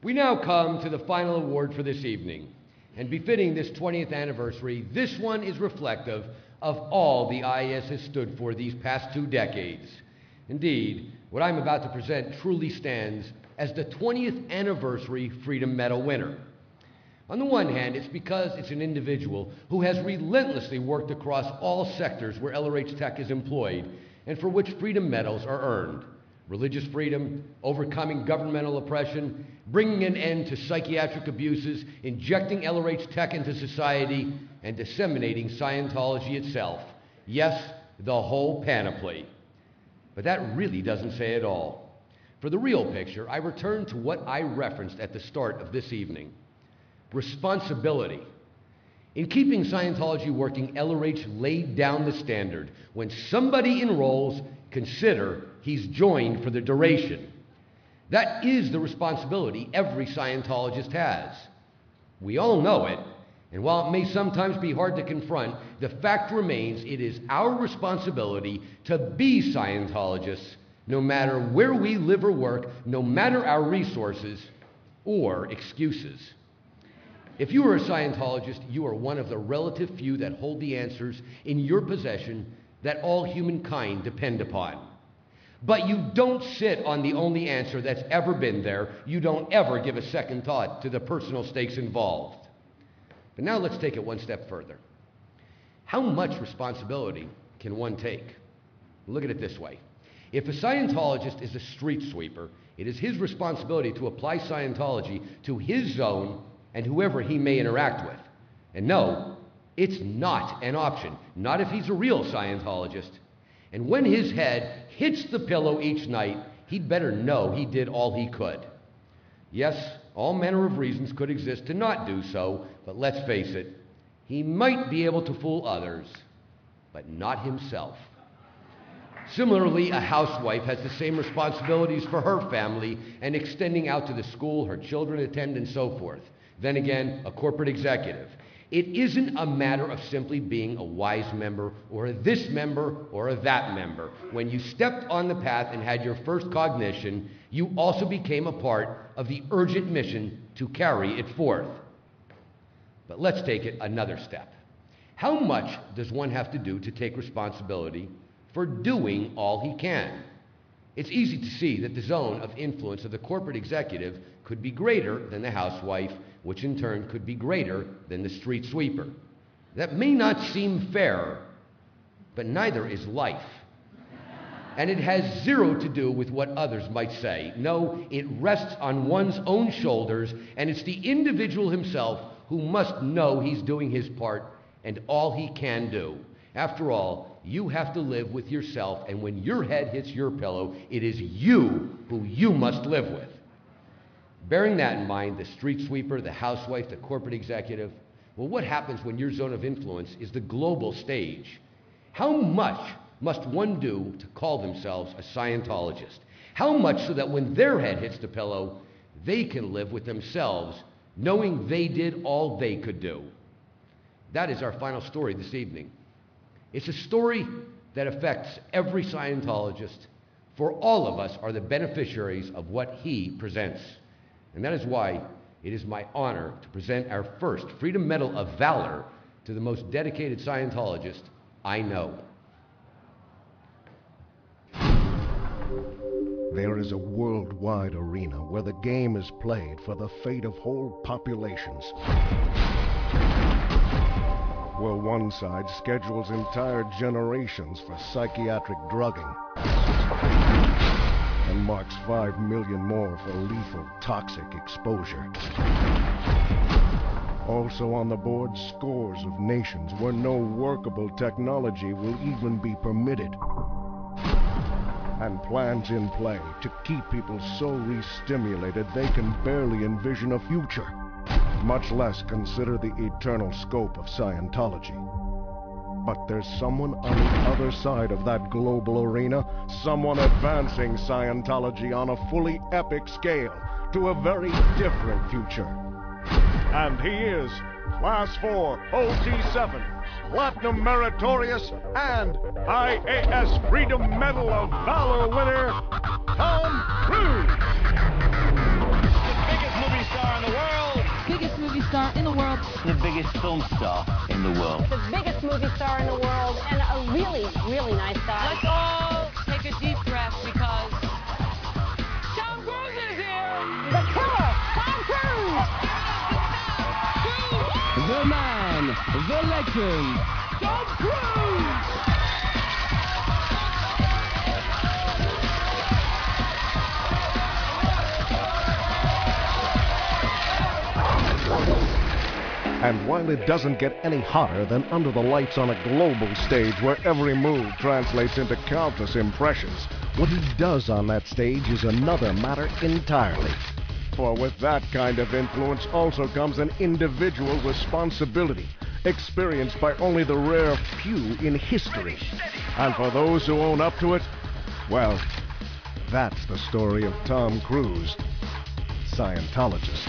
We now come to the final award for this evening. And befitting this 20th anniversary, this one is reflective of all the IAS has stood for these past 2 decades. Indeed, what I'm about to present truly stands as the 20th anniversary Freedom Medal winner. On the one hand, it's because it's an individual who has relentlessly worked across all sectors where LRH Tech is employed and for which Freedom Medals are earned. Religious freedom, overcoming governmental oppression, bringing an end to psychiatric abuses, injecting LRH Tech into society, and disseminating Scientology itself. Yes, the whole panoply. But that really doesn't say it all. For the real picture, I return to what I referenced at the start of this evening. Responsibility. In keeping Scientology working, LRH laid down the standard. When somebody enrolls, consider he's joined for the duration. That is the responsibility every Scientologist has. We all know it, and while it may sometimes be hard to confront, the fact remains it is our responsibility to be Scientologists, no matter where we live or work, no matter our resources or excuses. If you are a Scientologist, you are one of the relative few that hold the answers in your possession that all humankind depend upon. But you don't sit on the only answer that's ever been there. You don't ever give a second thought to the personal stakes involved. But now let's take it one step further. How much responsibility can one take? Look at it this way. If a Scientologist is a street sweeper, it is his responsibility to apply Scientology to his zone and whoever he may interact with. And no, it's not an option, not if he's a real Scientologist. And when his head hits the pillow each night, he'd better know he did all he could. Yes, all manner of reasons could exist to not do so, but let's face it, he might be able to fool others, but not himself. Similarly, a housewife has the same responsibilities for her family and extending out to the school her children attend and so forth. Then again, a corporate executive. It isn't a matter of simply being a wise member or a this member or a that member. When you stepped on the path and had your first cognition, you also became a part of the urgent mission to carry it forth. But let's take it another step. How much does one have to do to take responsibility for doing all he can? It's easy to see that the zone of influence of the corporate executive could be greater than the housewife, which in turn could be greater than the street sweeper. That may not seem fair, but neither is life. And it has zero to do with what others might say. No, it rests on one's own shoulders, and it's the individual himself who must know he's doing his part and all he can do. After all, you have to live with yourself, and when your head hits your pillow, it is you who you must live with. Bearing that in mind, the street sweeper, the housewife, the corporate executive, well, what happens when your zone of influence is the global stage? How much must one do to call themselves a Scientologist? How much so that when their head hits the pillow, they can live with themselves, knowing they did all they could do? That is our final story this evening. It's a story that affects every Scientologist, for all of us are the beneficiaries of what he presents. And that is why it is my honor to present our first Freedom Medal of Valor to the most dedicated Scientologist I know. There is a worldwide arena where the game is played for the fate of whole populations. Where one side schedules entire generations for psychiatric drugging and marks 5 million more for lethal, toxic exposure. Also on the board, scores of nations where no workable technology will even be permitted. And plans in play to keep people so re-stimulated they can barely envision a future, much less consider the eternal scope of Scientology. But there's someone on the other side of that global arena, someone advancing Scientology on a fully epic scale to a very different future. And he is Class 4, OT7, Platinum Meritorious, and IAS Freedom Medal of Valor winner, Tom Cruise! The biggest movie biggest film star in the world. The biggest movie star in the world, and a really, really nice guy. Let's all take a deep breath because Tom Cruise is here! The killer, Tom Cruise! The man, the legend, Tom Cruise! And while it doesn't get any hotter than under the lights on a global stage where every move translates into countless impressions, what he does on that stage is another matter entirely. For with that kind of influence also comes an individual responsibility, experienced by only the rare few in history. And for those who own up to it, well, that's the story of Tom Cruise, Scientologist.